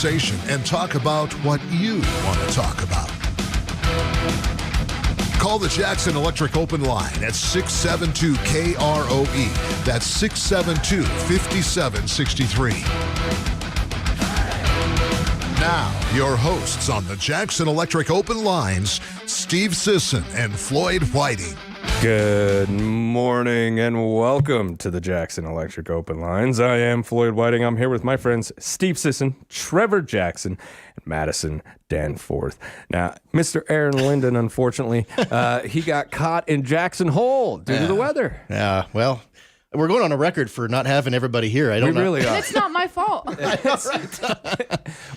And talk about what you want to talk about. Call the Jackson Electric Open Line at 672-KROE. That's 672-5763. Now, your hosts on the Jackson Electric Open Lines, Steve Sisson and Floyd Whiting. Good morning and welcome to the Jackson Electric Open Lines. I am Floyd Whiting. I'm here with my friends Steve Sisson, Trevor Jackson, and Madison Danforth. Now, Mr. Aaron Linden, unfortunately, he got caught in Jackson Hole due to the weather. Yeah, well, we're going on a record for not having everybody here. I don't know. Really are. It's not my fault.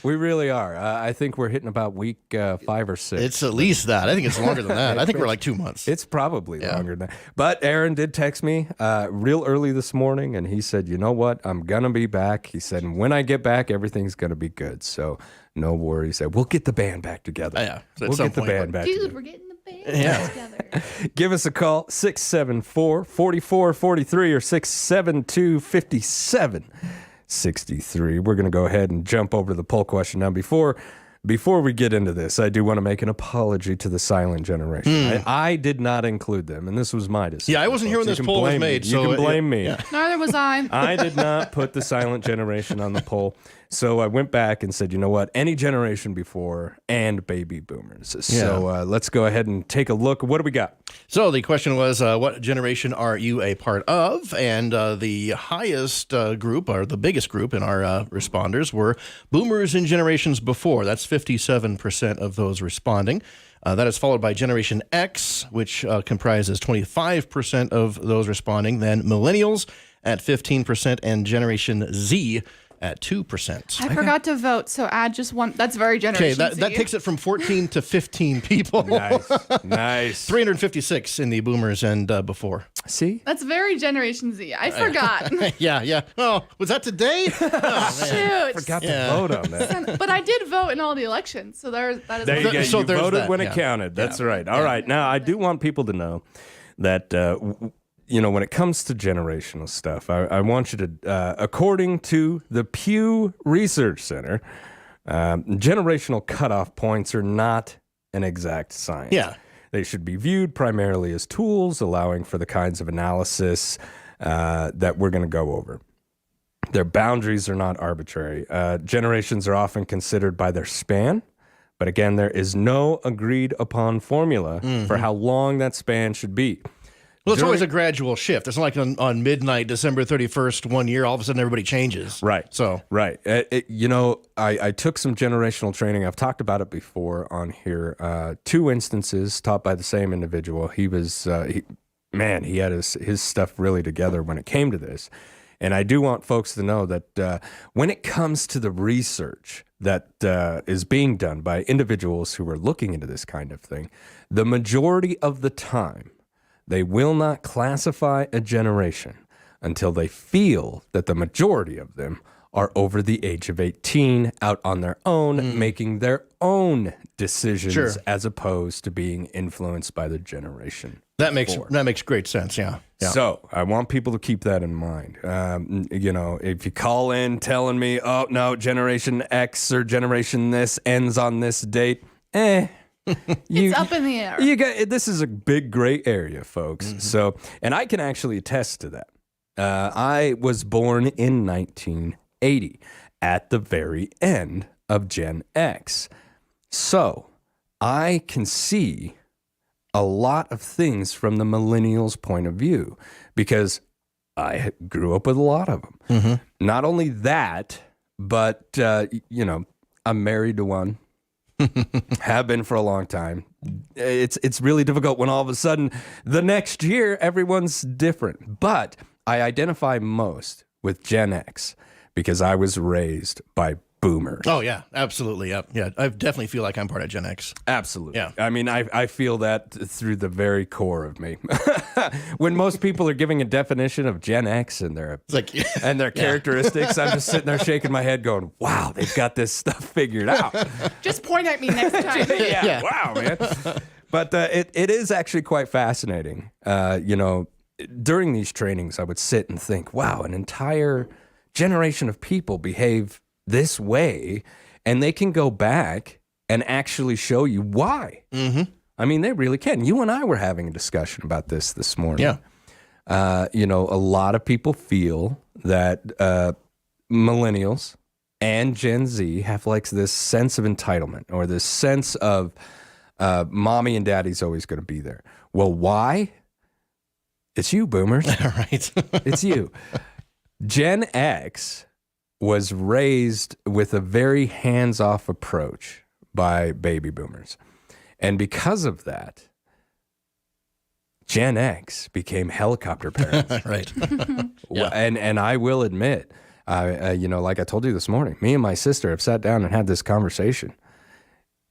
We really are. I think we're hitting about week 5 or 6. It's at least that. I think it's longer than that. I think we're like 2 months. It's probably longer than that. But Aaron did text me real early this morning, and he said, you know what? I'm going to be back. He said, and when I get back, everything's going to be good. So no worries. We'll get the band back together. Yeah, we'll get the band back together. Dude, we're getting the band together. Give us a call, 674-4443 or 672-5763. We're going to go ahead and jump over to the poll question. Now, before we get into this, I do want to make an apology to the silent generation. I did not include them, and this was my decision. Yeah, I wasn't here when this poll was made. You can blame me. Yeah. Neither was I. I did not put the silent generation on the poll. So I went back and said, you know what? Any generation before and baby boomers. So let's go ahead and take a look. What do we got? So the question was, what generation are you a part of? And the highest group, or the biggest group in our responders, were boomers and generations before. That's 57% of those responding. That is followed by Generation X, which comprises 25% of those responding. Then millennials at 15% and Generation Z at 2%. I forgot to vote, so add just one. That's very generous. Okay, that takes it from 14 to 15 people. Nice. 356 in the boomers and before. See? That's very Generation Z. I forgot. Yeah. Oh, was that today? Oh, Shoot. Forgot to vote on that. But I did vote in all the elections, so that is. There you go. So You there's voted that, when it counted. That's right. All right. Now, I do want people to know that, when it comes to generational stuff, I want you to, according to the Pew Research Center, generational cutoff points are not an exact science. Yeah. They should be viewed primarily as tools, allowing for the kinds of analysis that we're going to go over. Their boundaries are not arbitrary. Generations are often considered by their span, but again, there is no agreed upon formula for how long that span should be. Well, it's always a gradual shift. It's not like on midnight, December 31st, 1 year, all of a sudden everybody changes. Right. So right. I took some generational training. I've talked about it before on here. 2 instances taught by the same individual. He was, he had his stuff really together when it came to this. And I do want folks to know that when it comes to the research that is being done by individuals who are looking into this kind of thing, the majority of the time, they will not classify a generation until they feel that the majority of them are over the age of 18, out on their own, making their own decisions as opposed to being influenced by the generation. that makes great sense. Yeah. So I want people to keep that in mind. If you call in telling me, oh, no, Generation X or Generation this ends on this date, It's up in the air. This is a big gray area, folks. So, and I can actually attest to that. I was born in 1980 at the very end of Gen X. So I can see a lot of things from the millennials' point of view because I grew up with a lot of them. Not only that, but, I'm married to one. Have been for a long time. It's really difficult when all of a sudden the next year everyone's different. But I identify most with Gen X because I was raised by boomers. Oh, yeah, absolutely. Yeah. I definitely feel like I'm part of Gen X. Absolutely. Yeah. I mean, I feel that through the very core of me. When most people are giving a definition of Gen X and their characteristics, I'm just sitting there shaking my head going, wow, they've got this stuff figured out. Just point at me next time. Yeah. Wow, man. But it is actually quite fascinating. During these trainings, I would sit and think, wow, an entire generation of people behave this way, and they can go back and actually show you why. Mm-hmm. I mean, they really can. You and I were having a discussion about this morning. Yeah. You know, a lot of people feel that millennials and Gen Z have like this sense of entitlement or this sense of mommy and daddy's always going to be there. Well, why? It's you, boomers. Right. It's you. Gen X was raised with a very hands-off approach by baby boomers. And because of that, Gen X became helicopter parents. Right. Yeah. And I will admit, you know, like I told you this morning, me and my sister have sat down and had this conversation.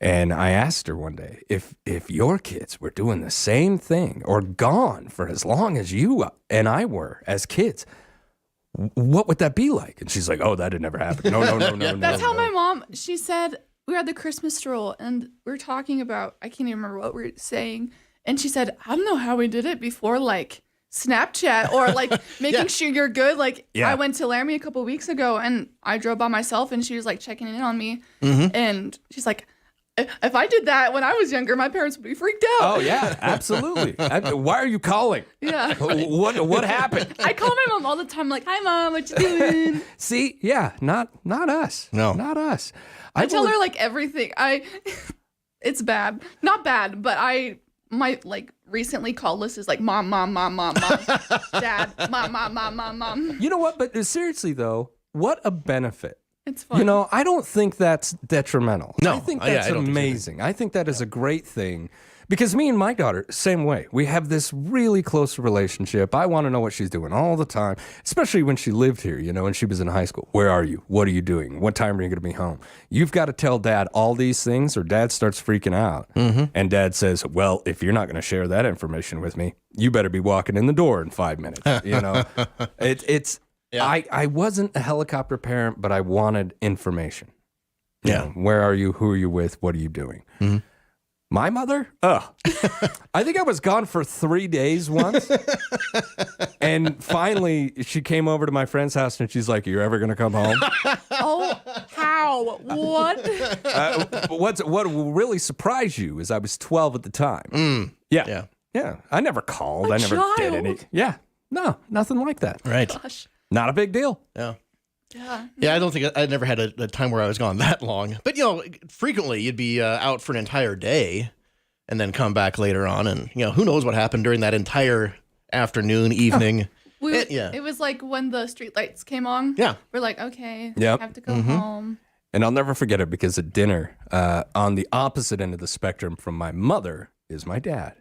And I asked her one day, if your kids were doing the same thing or gone for as long as you and I were as kids, what would that be like? And she's like, oh, that had never happened. No. That's how my mom, she said, we were at the Christmas stroll and we were talking about, I can't even remember what we were saying. And she said, I don't know how we did it before, like Snapchat or like making sure you're good. Like I went to Laramie a couple weeks ago and I drove by myself and she was like checking in on me. And she's like, if I did that when I was younger, my parents would be freaked out. Oh, yeah, absolutely. Why are you calling? Yeah. What happened? I call my mom all the time, like, hi, Mom, what you doing? See, yeah, not us. No. Not us. I tell her, like, everything. It's bad. Not bad, but my, like, recently call list is like, Mom, Dad, Mom. You know what? But seriously, though, what a benefit. It's fun. You know, I don't think that's detrimental. No. I think Yeah, that's I don't think so either. amazing. I think that is a great thing because me and my daughter, same way. We have this really close relationship. I want to know what she's doing all the time, especially when she lived here, you know, when she was in high school. Where are you? What are you doing? What time are you going to be home? You've got to tell Dad all these things or Dad starts freaking out. And Dad says, well, if you're not going to share that information with me, you better be walking in the door in 5 minutes. You know, it's... Yeah. I wasn't a helicopter parent, but I wanted information. You know, where are you? Who are you with? What are you doing? My mother? I think I was gone for 3 days once. And finally, she came over to my friend's house and she's like, are you ever going to come home? Oh, how? What? What will really surprise you is I was 12 at the time. Yeah. I never called. I never did any. Yeah. No, nothing like that. Right. Gosh. Not a big deal. Yeah. Yeah. I don't think I never had a time where I was gone that long. But, you know, frequently you'd be out for an entire day and then come back later on. And, you know, who knows what happened during that entire afternoon, evening. It was like when the street lights came on. Yeah. We're like, okay, Yep. I have to go home. And I'll never forget it because at dinner, on the opposite end of the spectrum from my mother is my dad.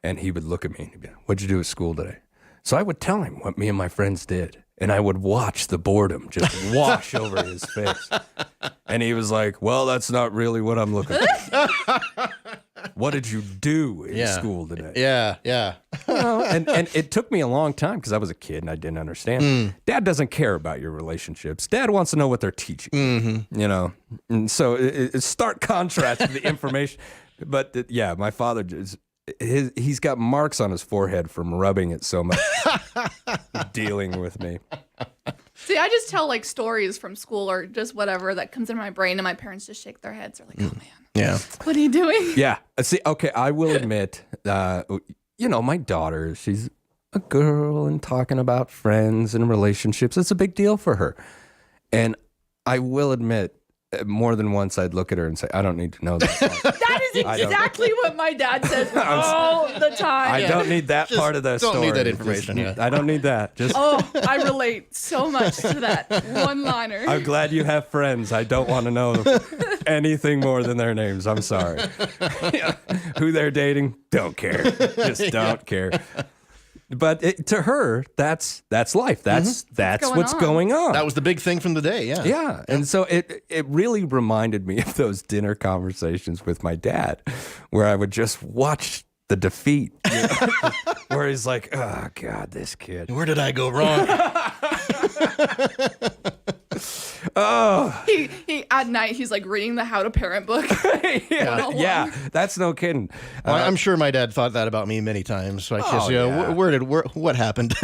And he would look at me and he'd be like, what'd you do at school today? So I would tell him what me and my friends did. And I would watch the boredom just wash over his face. And he was like, well, that's not really what I'm looking for. What did you do in school today? Yeah. You know, and it took me a long time because I was a kid and I didn't understand. Dad doesn't care about your relationships. Dad wants to know what they're teaching. You know, and so it's stark contrast to the information. But my father just... he's got marks on his forehead from rubbing it so much, dealing with me. See, I just tell like stories from school or just whatever that comes in my brain, and my parents just shake their heads. They're like, "Oh man, Yeah. what are you doing?" Yeah. See, okay, I will admit, you know, my daughter, she's a girl and talking about friends and relationships. It's a big deal for her. And I will admit, more than once I'd look at her and say, I don't need to know that. That is exactly what my dad says all the time. I don't need that part of the don't story. need that information, yeah. I don't need that. Just Oh, I relate so much to that one-liner. I'm glad you have friends. I don't want to know anything more than their names. I'm sorry. Yeah. Who they're dating, don't care. Just don't care. But to her, that's life. That's what's going on. That was the big thing from the day, yeah. Yeah. And so it really reminded me of those dinner conversations with my dad where I would just watch the defeat, you know? Where he's like, oh, God, this kid. Where did I go wrong? Oh. He at night, he's like reading the How to Parent book. Yeah, that's no kidding. Well, I'm sure my dad thought that about me many times. Like, what happened?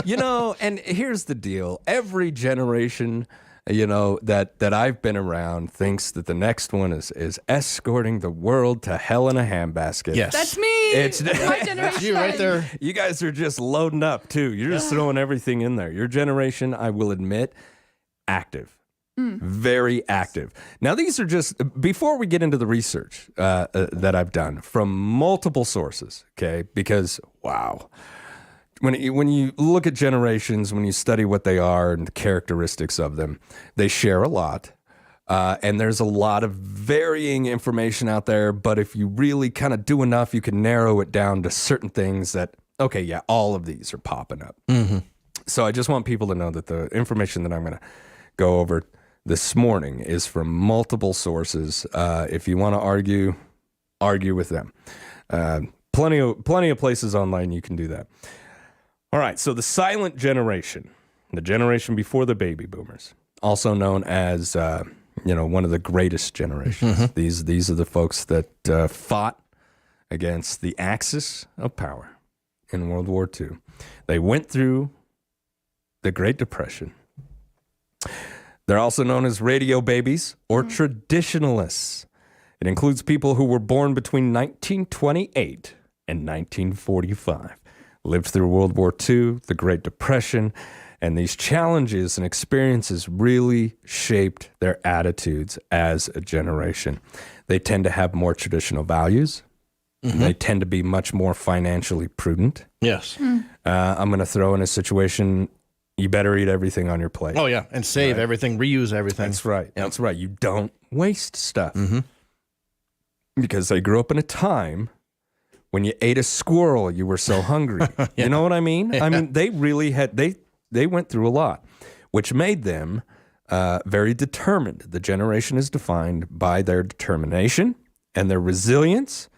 You know, and here's the deal. Every generation that I've been around thinks that the next one is escorting the world to hell in a handbasket. Yes. That's me. It's my generation. You right there. You guys are just loading up too. You're just throwing everything in there. Your generation, I will admit, active. Very active. Now, these are just, before we get into the research that I've done from multiple sources, okay? Because, wow. When you look at generations, when you study what they are and the characteristics of them, they share a lot. And there's a lot of varying information out there. But if you really kind of do enough, you can narrow it down to certain things that, okay, yeah, all of these are popping up. Mm-hmm. So I just want people to know that the information that I'm going to go over this morning is from multiple sources. If you want to argue with them. Plenty of places online you can do that. All right, so the silent generation, the generation before the baby boomers, also known as one of the greatest generations. Mm-hmm. These are the folks that fought against the axis of power in World War II. They went through the Great Depression. They're also known as radio babies or traditionalists. It includes people who were born between 1928 and 1945. Lived through World War II, the Great Depression, and these challenges and experiences really shaped their attitudes as a generation. They tend to have more traditional values. Mm-hmm. They tend to be much more financially prudent. Yes. I'm going to throw in a situation, you better eat everything on your plate. Oh, yeah, and save everything, reuse everything. That's right. Yep. That's right. You don't waste stuff. Mm-hmm. Because they grew up in a time when you ate a squirrel, you were so hungry. Yeah. You know what I mean? Yeah. I mean, they really had, they went through a lot, which made them very determined. The generation is defined by their determination and their resilience.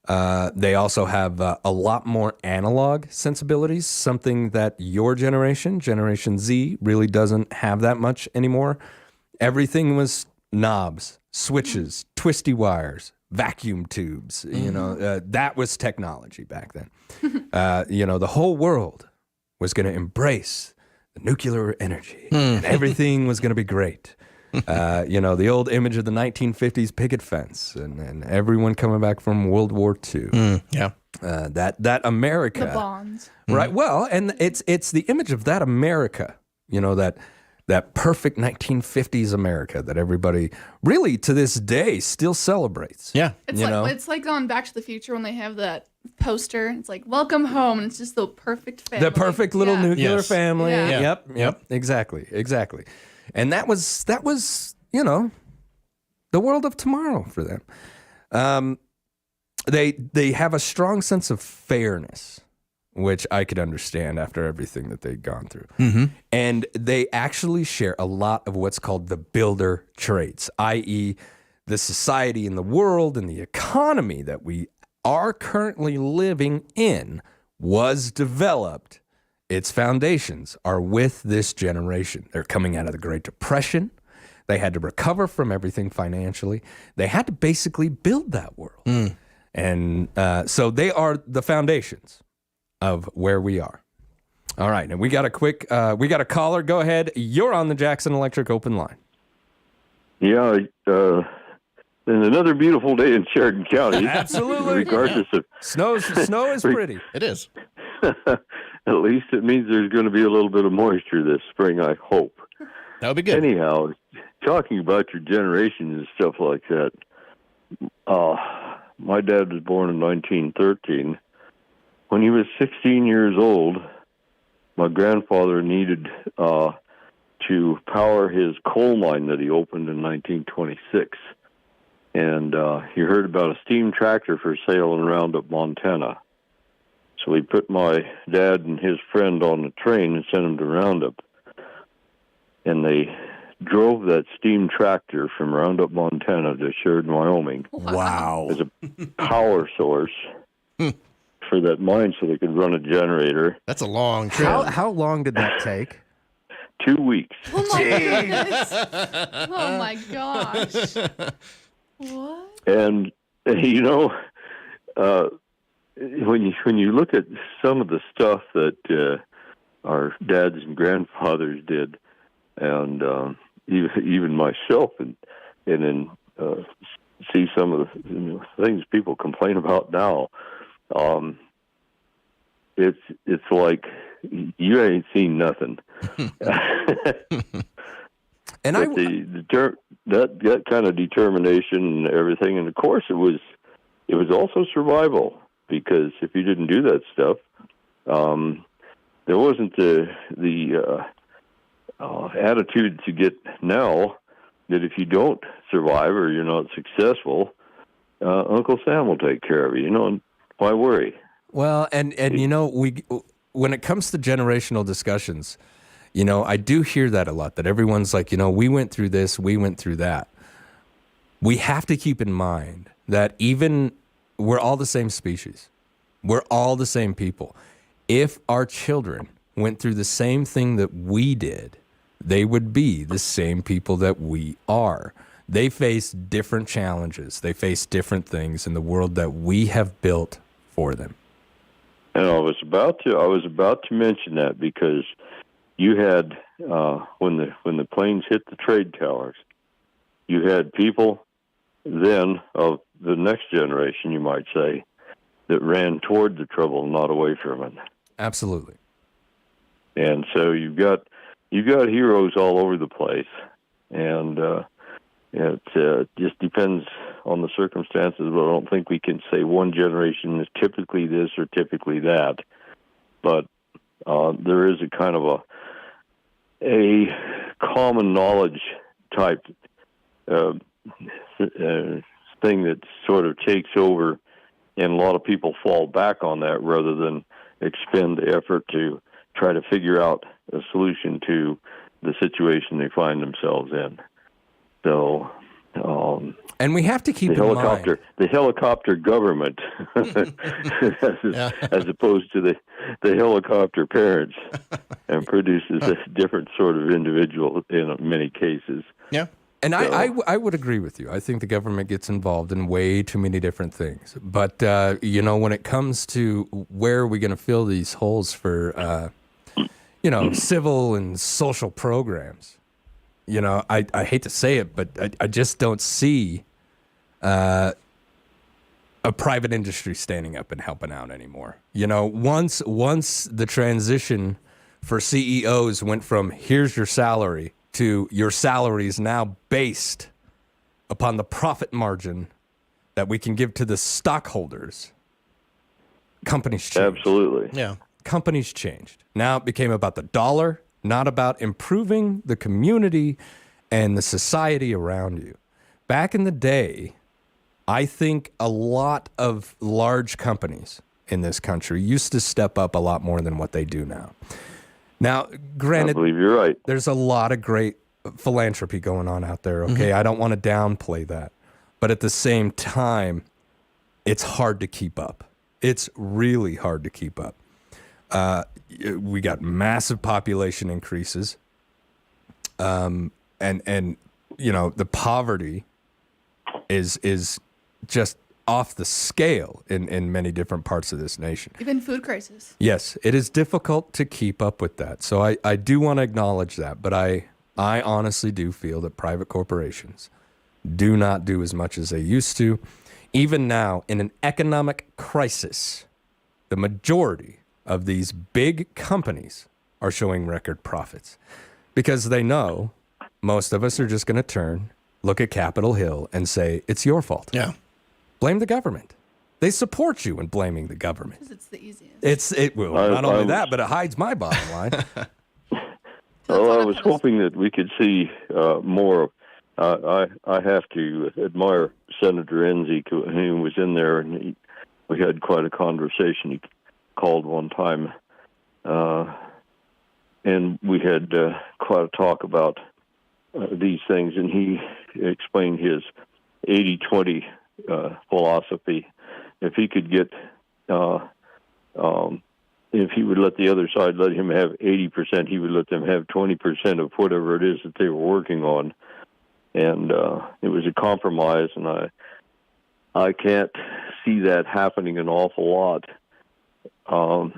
They also have a lot more analog sensibilities, something that your generation, Generation Z, really doesn't have that much anymore. Everything was knobs, switches, twisty wires, vacuum tubes. That was technology back then. The whole world was going to embrace the nuclear energy and everything was going to be great. The old image of the 1950s picket fence and everyone coming back from World War II. That America. The bonds. Right. Well, and it's the image of that America, that perfect 1950s America that everybody really to this day still celebrates. Yeah. It's like on Back to the Future when they have that poster. It's like, welcome home. And it's just the perfect family. The perfect little nuclear family. Yeah. Yep. Exactly. And that was the world of tomorrow for them. They have a strong sense of fairness, which I could understand after everything that they'd gone through. Mm-hmm. And they actually share a lot of what's called the builder traits, i.e. the society and the world and the economy that we are currently living in was developed. Its foundations are with this generation. They're coming out of the Great Depression. They had to recover from everything financially. They had to basically build that world. And so they are the foundations of where we are. All right, and we got a caller. Go ahead. You're on the Jackson Electric Open Line. Yeah, and another beautiful day in Sheridan County. Absolutely. Regardless of snow is pretty. It is. At least it means there's going to be a little bit of moisture this spring, I hope. That would be good. Anyhow, talking about your generation and stuff like that, my dad was born in 1913. When he was 16 years old, my grandfather needed to power his coal mine that he opened in 1926. And he heard about a steam tractor for sale in Roundup, Montana. So he put my dad and his friend on the train and sent him to Roundup. And they drove that steam tractor from Roundup, Montana to Sheridan, Wyoming. Wow. As a power source for that mine so they could run a generator. That's a long trip. How long did that take? 2 weeks. Oh my goodness. Oh my gosh. What? And when you look at some of the stuff that our dads and grandfathers did, and even myself, and then see some of the things people complain about now. It's like you ain't seen nothing. And that kind of determination and everything, and of course it was also survival, because if you didn't do that stuff, there wasn't the attitude to get now that if you don't survive or you're not successful, Uncle Sam will take care of you. And why worry? Well, and when it comes to generational discussions, I do hear that a lot, that everyone's like, we went through this, we went through that. We have to keep in mind that even we're all the same species. We're all the same people. If our children went through the same thing that we did, they would be the same people that we are. They face different challenges. They face different things in the world that we have built for them. And I was about to mention that, because you had when the planes hit the trade towers, you had people then of the next generation, you might say, that ran toward the trouble, not away from it. Absolutely. And so you've got heroes all over the place, and it just depends on the circumstances. But I don't think we can say one generation is typically this or typically that. But there is a kind of a common knowledge type thing that sort of takes over, and a lot of people fall back on that rather than expend the effort to try to figure out a solution to the situation they find themselves in. So, and we have to keep in mind the helicopter government, as opposed to the helicopter parents, and produces a different sort of individual in many cases. Yeah. And I would agree with you. I think the government gets involved in way too many different things. But, when it comes to where are we going to fill these holes for, civil and social programs, I hate to say it, but I just don't see a private industry standing up and helping out anymore. Once the transition for CEOs went from here's your salary to your salary is now based upon the profit margin that we can give to the stockholders, companies changed. Absolutely. Yeah. Companies changed. Now it became about the dollar, not about improving the community and the society around you. Back in the day, I think a lot of large companies in this country used to step up a lot more than what they do now. Now, granted, I believe you're right. There's a lot of great philanthropy going on out there, okay? I don't want to downplay that. But at the same time, it's hard to keep up. It's really hard to keep up. We got massive population increases. And the poverty is just off the scale in many different parts of this nation. Even food crisis. Yes, it is difficult to keep up with that. So I do want to acknowledge that, but I honestly do feel that private corporations do not do as much as they used to. Even now, in an economic crisis, the majority of these big companies are showing record profits because they know most of us are just going to look at Capitol Hill and say, it's your fault. Yeah. Blame the government. They support you in blaming the government. Because it's the easiest. Not only that, but it hides my bottom line. Well, I was hoping that we could see more. I have to admire Senator Enzi, who was in there, and we had quite a conversation. He called one time, and we had quite a talk about these things, and he explained his 80-20 philosophy. If he could get, if he would let the other side let him have 80%, he would let them have 20% of whatever it is that they were working on. And it was a compromise, and I can't see that happening an awful lot, or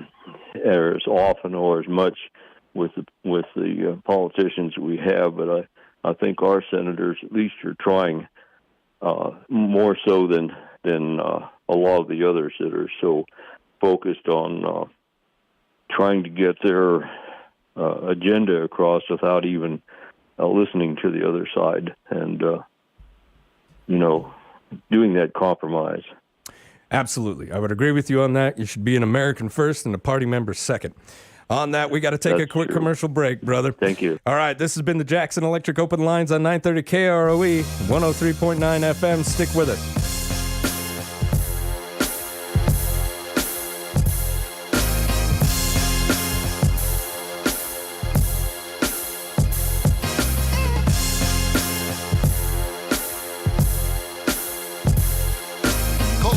as often or as much with the politicians we have. But I think our senators at least are trying more so than a lot of the others that are so focused on trying to get their agenda across without even listening to the other side and, doing that compromise. Absolutely. I would agree with you on that. You should be an American first and a party member second. On that, we got to take a quick commercial break, brother. Thank you. All right, this has been the Jackson Electric Open Lines on 930 KROE, 103.9 FM. Stick with it.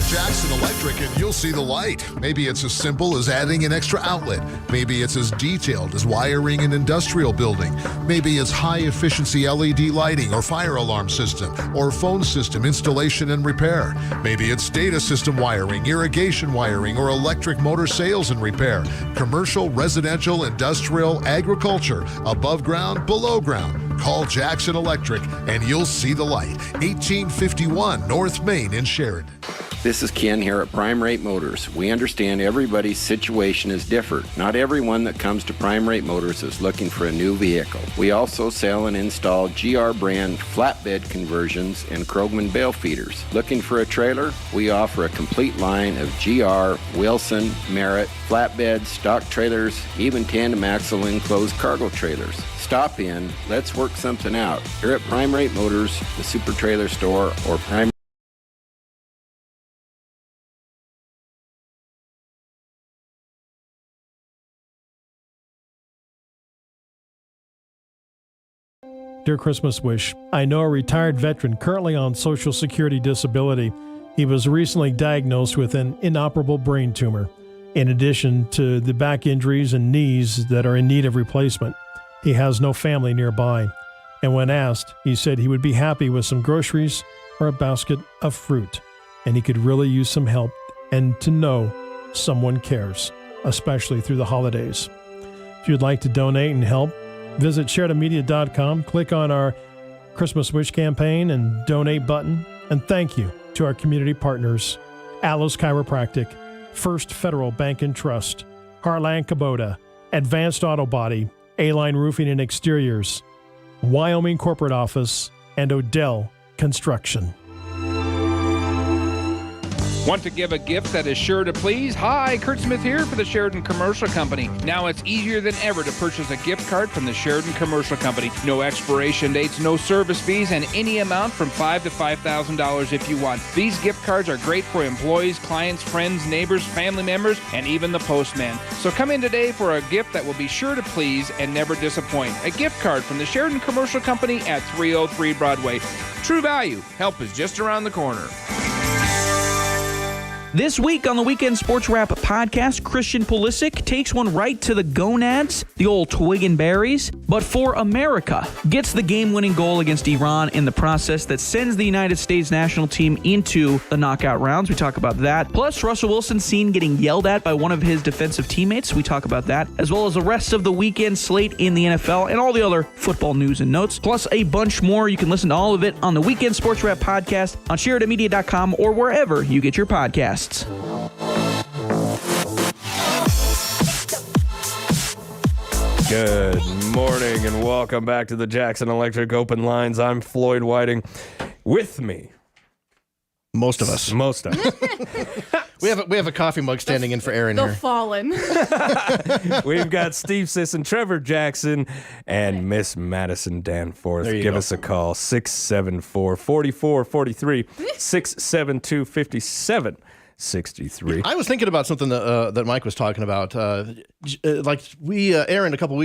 Jackson Electric and you'll see the light. Maybe it's as simple as adding an extra outlet. Maybe it's as detailed as wiring an industrial building. Maybe it's high-efficiency LED lighting or fire alarm system or phone system installation and repair. Maybe it's data system wiring, irrigation wiring, or electric motor sales and repair. Commercial, residential, industrial, agriculture, above ground, below ground. Call Jackson Electric and you'll see the light. 1851 North Main in Sheridan. This is Ken here at Prime Rate Motors. We understand everybody's situation is different. Not everyone that comes to Prime Rate Motors is looking for a new vehicle. We also sell and install GR brand flatbed conversions and Krogman bale feeders. Looking for a trailer? We offer a complete line of GR, Wilson, Merritt, flatbeds, stock trailers, even tandem axle enclosed cargo trailers. Stop in, let's work something out. Here at Prime Rate Motors, the Super Trailer Store, or Prime. Dear Christmas Wish, I know a retired veteran currently on Social Security disability. He was recently diagnosed with an inoperable brain tumor, in addition to the back injuries and knees that are in need of replacement. He has no family nearby, and when asked, he said he would be happy with some groceries or a basket of fruit, and he could really use some help and to know someone cares, especially through the holidays. If you'd like to donate and help, visit SheridanMedia.com, click on our Christmas Wish campaign and donate button, and thank you to our community partners, Allos Chiropractic, First Federal Bank and Trust, Heartland Kubota, Advanced Auto Body, A-Line Roofing and Exteriors, Wyoming Corporate Office, and Odell Construction. Want to give a gift that is sure to please? Hi, Kurt Smith here for the Sheridan Commercial Company. Now it's easier than ever to purchase a gift card from the Sheridan Commercial Company. No expiration dates, no service fees, and any amount from $5,000 to $5,000 if you want. These gift cards are great for employees, clients, friends, neighbors, family members, and even the postman. So come in today for a gift that will be sure to please and never disappoint. A gift card from the Sheridan Commercial Company at 303 Broadway. True value. Help is just around the corner. This week on the Weekend Sports Wrap podcast, Christian Pulisic takes one right to the gonads, the old twig and berries, but for America. Gets the game-winning goal against Iran in the process that sends the United States national team into the knockout rounds. We talk about that. Plus, Russell Wilson seen getting yelled at by one of his defensive teammates. We talk about that, as well as the rest of the weekend slate in the NFL and all the other football news and notes, plus a bunch more. You can listen to all of it on the Weekend Sports Wrap podcast on SheridanMedia.com or wherever you get your podcasts. Good morning and welcome back to the Jackson Electric Open Lines. I'm Floyd Whiting. With me, Most of us. We have a coffee mug standing in for Aaron The here. Fallen. We've got Steve Sisson, Trevor Jackson, and Miss Madison Danforth. There you Give go. us a call, 674-4443, 672-5763. I was thinking about something that Mike was talking about. Aaron, a couple weeks